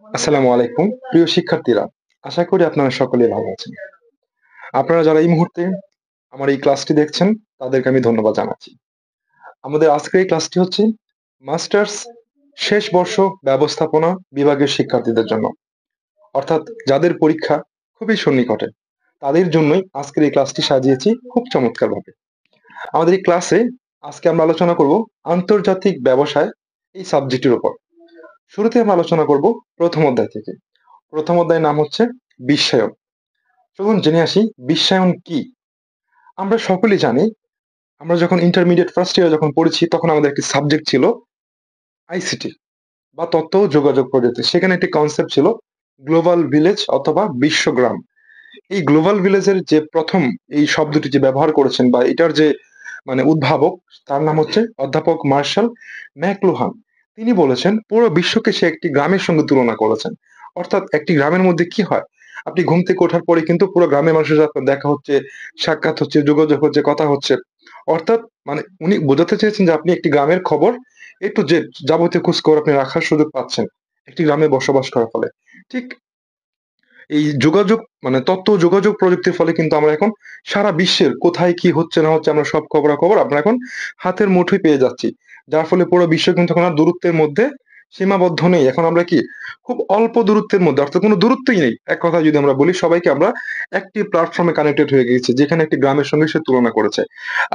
আসসালামু আলাইকুম প্রিয় শিক্ষার্থীরা, আশা করি আপনারা সকলেই ভালো আছেন। আপনারা যারা এই মুহূর্তে আমার এই ক্লাসটি দেখছেন তাদেরকে আমি ধন্যবাদ জানাচ্ছি। আমাদের আজকের এই ক্লাসটি হচ্ছে মাস্টার্স শেষ বর্ষ ব্যবস্থাপনা বিভাগের শিক্ষার্থীদের জন্য, অর্থাৎ যাদের পরীক্ষা খুবই সন্নিকটে তাদের জন্যই আজকের এই ক্লাসটি সাজিয়েছি খুব চমৎকারভাবে। আমাদের এই ক্লাসে আজকে আমরা আলোচনা করব আন্তর্জাতিক ব্যবসায় এই সাবজেক্টের উপর। শুরুতে আমরা আলোচনা করব প্রথম অধ্যায় থেকে। প্রথম অধ্যায়ের নাম হচ্ছে বিশ্বায়ন। চলুন জেনে আসি বিশ্বায়ন কি। আমরা সকলেই জানি, আমরা যখন ইন্টারমিডিয়েট ফার্স্ট ইয়ারে যখন পড়েছি তখন আমাদের একটি সাবজেক্ট ছিল আইসিটি বা তথ্য ও যোগাযোগ প্রযুক্তি। সেখানে একটি কনসেপ্ট ছিল গ্লোবাল ভিলেজ অথবা বিশ্বগ্রাম। এই গ্লোবাল ভিলেজের যে প্রথম এই শব্দটি যে ব্যবহার করেছেন বা এটার যে উদ্ভাবক, তার নাম হচ্ছে অধ্যাপক মার্শাল ম্যাকলুহান। তিনি বলেছেন পুরো বিশ্বকে সে একটি গ্রামের সঙ্গে তুলনা করেছেন। অর্থাৎ একটি গ্রামের মধ্যে কি হয়, আপনি ঘুম থেকে ওঠার পরে কিন্তু পুরো গ্রামের মানুষের সাথে আপনার দেখা হচ্ছে, সাক্ষাৎ হচ্ছে, যোগাযোগ হচ্ছে, কথা হচ্ছে। অর্থাৎ উনি বোঝাতে চেয়েছেন যে আপনি একটি গ্রামের খবর একটু যে যাবতীয় খোঁজখবর আপনি রাখার সুযোগ পাচ্ছেন একটি গ্রামে বসবাস করার ফলে। ঠিক এই যোগাযোগ তথ্য ও যোগাযোগ প্রযুক্তির ফলে কিন্তু আমরা এখন সারা বিশ্বের কোথায় কি হচ্ছে না হচ্ছে আমরা সব খবরাখবর আমরা এখন হাতের মুঠোয় পেয়ে যাচ্ছি। যার ফলে পুরো বিশ্ব কিন্তু এখন আর দূরত্বের মধ্যে সীমাবদ্ধ নেই। এখন আমরা কি খুব অল্প দূরত্বের মধ্যে, অর্থাৎ কোনো দূরত্বই নেই। এক কথায় যদি আমরা বলি, সবাইকে আমরা একটি প্ল্যাটফর্মে কানেক্টেড হয়ে গেছি যেখানে একটি গ্রামের সঙ্গে সে তুলনা করেছে।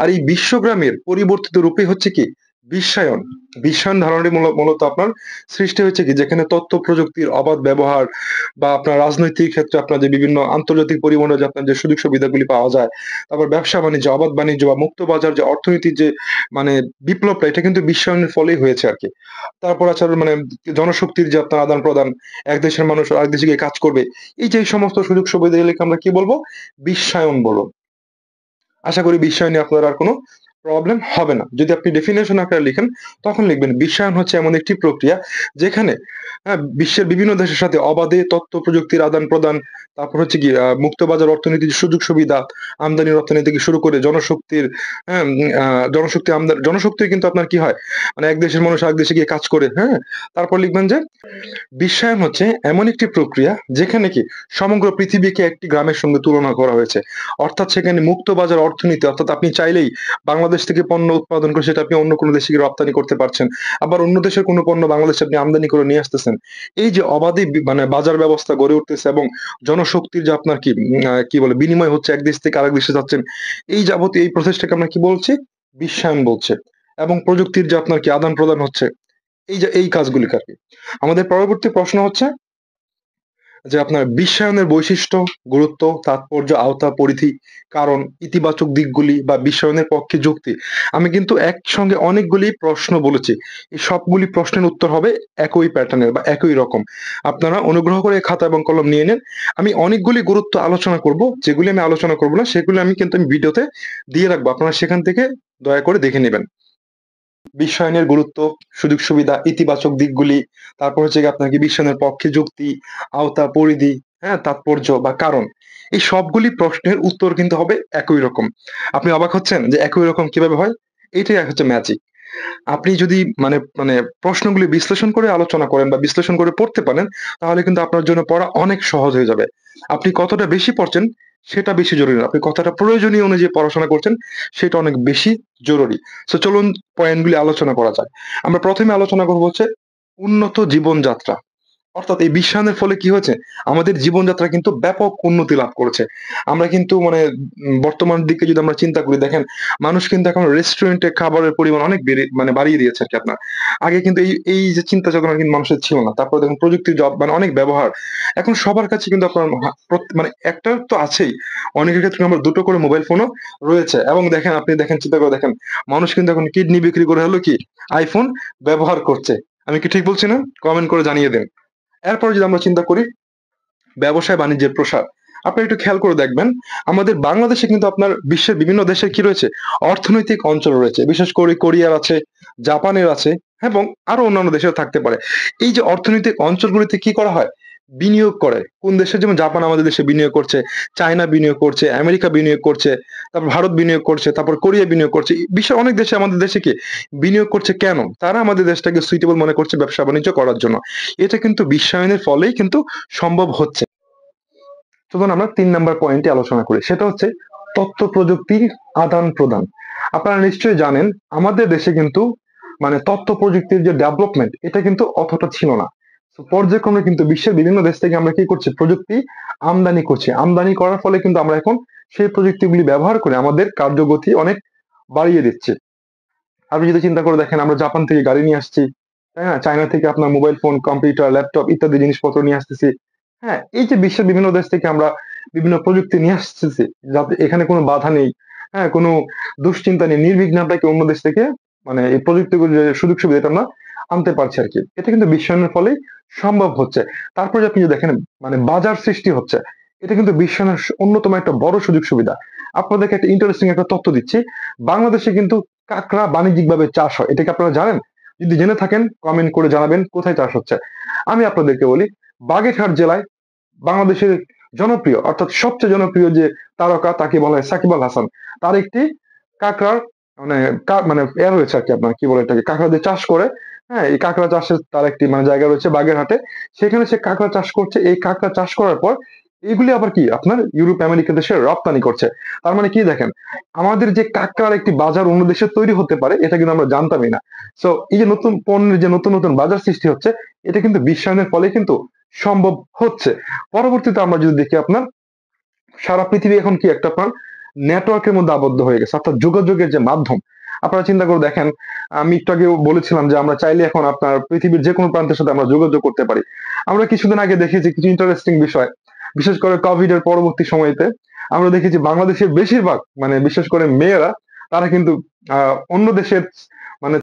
আর এই বিশ্বগ্রামের পরিবর্তিত রূপে হচ্ছে কি বিশ্বায়ন। বিশ্বায়ন ধারণাটি মূলত আপনার সৃষ্টি হয়েছে কি যেখানে তথ্য প্রযুক্তির অবাধ ব্যবহার বা আপনার রাজনৈতিক ক্ষেত্রে আপনার যে বিভিন্ন আন্তর্জাতিক পরিবহনের যে আপনার যে সুযোগ সুবিধাগুলি পাওয়া যায়, তারপর ব্যবসা বাণিজ্য, অবাধ বাণিজ্য বা মুক্ত বাজার যে অর্থনীতির যে মানে বিপ্লবটা, এটা কিন্তু বিশ্বায়নের ফলেই হয়েছে আরকি। তারপর আছে জনশক্তির যে আপনার আদান-প্রদান, এক দেশের মানুষ আরেক দেশে গিয়ে কাজ করবে। এই যে এই সমস্ত সুযোগ সুবিধাগুলিকে আমরা কি বলবো? বিশ্বায়ন বলবো। আশা করি বিশ্বায়ন নিয়ে আপনার আর কোনো প্রবলেম হবে না। যদি আপনি ডেফিনিশন আকারে লিখেন, তখন লিখবেন বিশ্বায়ন হচ্ছে এমন একটি প্রক্রিয়া যেখানে বিশ্বের বিভিন্ন দেশের সাথে অবাধে তথ্য প্রযুক্তির আদান-প্রদান, তারপর হচ্ছে গিয়ে মুক্ত বাজার অর্থনীতির সুযোগ সুবিধা, আমদানি রপ্তানি থেকে শুরু করে জনশক্তির হ্যাঁ? জনশক্তি কিন্তু আপনার কি হয়? এক দেশের মানুষ আরেক দেশে গিয়ে কাজ করে, হ্যাঁ? তারপর লিখবেন যে বিশ্বায়ন হচ্ছে এমন একটি প্রক্রিয়া যেখানে কি সমগ্র পৃথিবীকে একটি গ্রামের সঙ্গে তুলনা করা হয়েছে। অর্থাৎ সেখানে মুক্ত বাজার অর্থনীতি, অর্থাৎ আপনি চাইলেই বাংলাদেশ থেকে পণ্য উৎপাদন করে সেটা আপনি অন্য কোনো দেশে গিয়ে রপ্তানি করতে পারছেন। আবার অন্য দেশের কোনো পণ্য বাংলাদেশে আপনি আমদানি করে নিয়ে আসতেছেন। এই যে অবাধে বাজার ব্যবস্থা গড়ে উঠতেছে এবং জনশক্তির যে আপনার কি বলে বিনিময় হচ্ছে, এক দেশ থেকে আরেক দেশে যাচ্ছেন। এই যাবতীয় এই প্রসেসটাকে আমরা কি বলছি? বিশ্বায়ন বলছে। এবং প্রযুক্তির যে আপনার কি আদান-প্রদান হচ্ছে, এই যে এই কাজগুলিকে আরকি। আমাদের পরবর্তী প্রশ্ন হচ্ছে যে আপনার বিশ্বায়নের বৈশিষ্ট্য, গুরুত্ব, তাৎপর্য, আওতা, পরিধি, কারণ, ইতিবাচক দিকগুলি বা বিশ্বায়নের পক্ষে যুক্তি। আমি কিন্তু একসঙ্গে অনেকগুলি প্রশ্ন বলেছি। এই সবগুলি প্রশ্নের উত্তর হবে একই প্যাটার্নের বা একই রকম। আপনারা অনুগ্রহ করে খাতা এবং কলম নিয়ে নিন। আমি অনেকগুলি গুরুত্ব আলোচনা করব। যেগুলি আমি আলোচনা করব না সেগুলো আমি কিন্তু ভিডিওতে দিয়ে রাখবো। আপনারা সেখান থেকে দয়া করে দেখে নিবেন। বিশ্বায়নের গুরুত্ব, সুযোগ সুবিধা, ইতিবাচক দিকগুলি, তারপর হচ্ছে গিয়ে আপনার কি বিশ্বায়নের পক্ষে যুক্তি, আওতা, পরিধি, হ্যাঁ? তাৎপর্য বা কারণ। এই সবগুলি প্রশ্নের উত্তর কিন্তু হবে একই রকম। আপনি অবাক হচ্ছেন যে একই রকম কিভাবে হয়? এটাই হচ্ছে ম্যাজিক। আপনি যদি মানে প্রশ্নগুলি বিশ্লেষণ করে আলোচনা করেন বা বিশ্লেষণ করে পড়তে পারেন, তাহলে কিন্তু আপনার জন্য পড়া অনেক সহজ হয়ে যাবে। আপনি কতটা বেশি পড়ছেন সেটা বেশি জরুরি না। আপনি কতটা প্রয়োজনীয় অনুযায়ী পড়াশোনা করছেন সেটা অনেক বেশি জরুরি। চলুন পয়েন্টগুলি আলোচনা করা যাক। আমরা ১ম এ আলোচনা করব হচ্ছে উন্নত জীবনযাত্রা। অর্থাৎ এই বিশ্বায়নের ফলে কি হয়েছে? আমাদের জীবনযাত্রা কিন্তু ব্যাপক উন্নতি লাভ করেছে। আমরা কিন্তু বর্তমান দিকে যদি আমরা চিন্তা করি, দেখেন মানুষ কিন্তু এখন রেস্টুরেন্টে খাবারের পরিমাণ অনেক বাড়িয়ে দিয়েছে আরকি আপনার। আগে কিন্তু এই যে চিন্তা চেতনা কিন্তু মানুষের ছিল না। তারপরে দেখুন প্রযুক্তির অনেক ব্যবহার। এখন সবার কাছে কিন্তু আপনার একটা তো আছেই। অনেকের ক্ষেত্রে আমার ২ টো করে মোবাইল ফোনও রয়েছে এবং আপনি দেখেন, চিন্তা করে দেখেন, মানুষ কিন্তু এখন কিডনি বিক্রি করে হলো কি iPhone ব্যবহার করছে। আমি কি ঠিক বলছি না? কমেন্ট করে জানিয়ে দেন। এরপরে যদি আমরা চিন্তা করি ব্যবসায়-বাণিজ্যের প্রসার। আপনি একটু খেয়াল করে দেখবেন, আমাদের বাংলাদেশে কিন্তু আপনার বিশ্বের বিভিন্ন দেশের কি রয়েছে? অর্থনৈতিক অঞ্চল রয়েছে। বিশেষ করে কোরিয়ার আছে, জাপানের আছে এবং আরো অন্যান্য দেশেও থাকতে পারে। এই যে অর্থনৈতিক অঞ্চলগুলিতে কি করা হয়? বিনিয়োগ করে। কোন দেশে? যেমন জাপান আমাদের দেশে বিনিয়োগ করছে, চায়না বিনিয়োগ করছে, আমেরিকা বিনিয়োগ করছে, তারপর ভারত বিনিয়োগ করছে, তারপর কোরিয়া বিনিয়োগ করছে। বিশ্বের অনেক দেশে আমাদের দেশে কি বিনিয়োগ করছে কেন? তারা আমাদের দেশটাকে সুইটেবল মনে করছে ব্যবসা-বাণিজ্য করার জন্য। এটা কিন্তু বিশ্বায়নের ফলেই কিন্তু সম্ভব হচ্ছে। চলুন আমরা ৩ নাম্বার পয়েন্টে আলোচনা করি। সেটা হচ্ছে তথ্য প্রযুক্তির আদান-প্রদান। আপনারা নিশ্চয়ই জানেন আমাদের দেশে কিন্তু মানে তথ্য প্রযুক্তির যে ডেভেলপমেন্ট এটা কিন্তু অতটা ছিল না। তো পর্যায়ক্রমে কিন্তু বিশ্বের বিভিন্ন দেশ থেকে আমরা কি করছি? প্রযুক্তি আমদানি করছি। আমদানি করার ফলে কিন্তু আমরা এখন সেই প্রযুক্তিগুলি ব্যবহার করে আমাদের কার্যগতি অনেক বাড়িয়ে দিচ্ছি। আপনি যদি চিন্তা করে দেখেন আমরা জাপান থেকে গাড়ি নিয়ে আসছি, তাই না? চায়না থেকে আপনার মোবাইল ফোন, কম্পিউটার, ল্যাপটপ ইত্যাদি জিনিসপত্র নিয়ে আসতেছি। হ্যাঁ? এই যে বিশ্বের বিভিন্ন দেশ থেকে আমরা বিভিন্ন প্রযুক্তি নিয়ে আসতেছি, যাতে এখানে কোনো বাধা নেই, হ্যাঁ? কোনো দুশ্চিন্তা নেই। নির্বিঘ্নে আমরা কি অন্য দেশ থেকে মানে এই প্রযুক্তিগুলোর যে সুযোগ সুবিধা এটা আমরা আনতে পারছি আরকি। এটা কিন্তু বিশ্বায়নের ফলেই সম্ভব হচ্ছে। তারপরে আপনি যদি দেখেন মানে বাজার সৃষ্টি হচ্ছে। এটা কিন্তু বিশ্বায়নের অন্যতম একটা বড় সুযোগ সুবিধা। আপনাদেরকে একটা ইন্টারেস্টিং একটা তথ্য দিচ্ছি। বাংলাদেশে কিন্তু কাঁকড়া বাণিজ্যিকভাবে চাষ হয়। এটা কি আপনারা জানেন? যদি জেনে থাকেন কমেন্ট করে জানাবেন কোথায় চাষ হচ্ছে। আমি আপনাদেরকে বলি, বাগেরহাট জেলায় বাংলাদেশের জনপ্রিয় অর্থাৎ সবচেয়ে জনপ্রিয় যে তারকা তাকে বলা হয় সাকিব আল হাসান। তার একটি কাঁকড়ার মানে মানে রয়েছে আরকি আপনার কি বলে এটাকে কাঁকড়া দিয়ে চাষ করে, হ্যাঁ? এই কাঁকড়া চাষের তার একটি মানে জায়গা রয়েছে বাগেরহাটে। সেখানে সে কাঁকড়া চাষ করছে। এই কাঁকড়া চাষ করার পর এগুলি আবার কি আপনার ইউরোপ আমেরিকা দেশে রপ্তানি করছে। তার মানে কি দেখেন আমাদের যে কাঁকড়ার একটি বাজার অন্য দেশে তৈরি হতে পারে এটা কিন্তু আমরা জানতামই না। সো এই যে নতুন পণ্যের যে নতুন নতুন বাজার সৃষ্টি হচ্ছে এটা কিন্তু বিশ্বায়নের ফলে কিন্তু সম্ভব হচ্ছে। পরবর্তীতে আমরা যদি দেখি আপনার সারা পৃথিবী এখন কি একটা আপনার নেটওয়ার্কের মধ্যে আবদ্ধ হয়ে গেছে অর্থাৎ যোগাযোগের যে মাধ্যম। আপনারা চিন্তা করে দেখেন আমি একটু আগে বলেছিলাম যে আমরা চাইলে এখন আপনার পৃথিবীর যে কোনো প্রান্তের সাথে আমরা যোগাযোগ করতে পারি। আমরা কিছুদিন আগে দেখেছি কিছু ইন্টারেস্টিং বিষয়। বিশেষ করে কোভিড এর পরবর্তী সময়তে আমরা দেখেছি বাংলাদেশের বেশিরভাগ মানে বিশেষ করে মেয়েরা তারা কিন্তু অন্য দেশের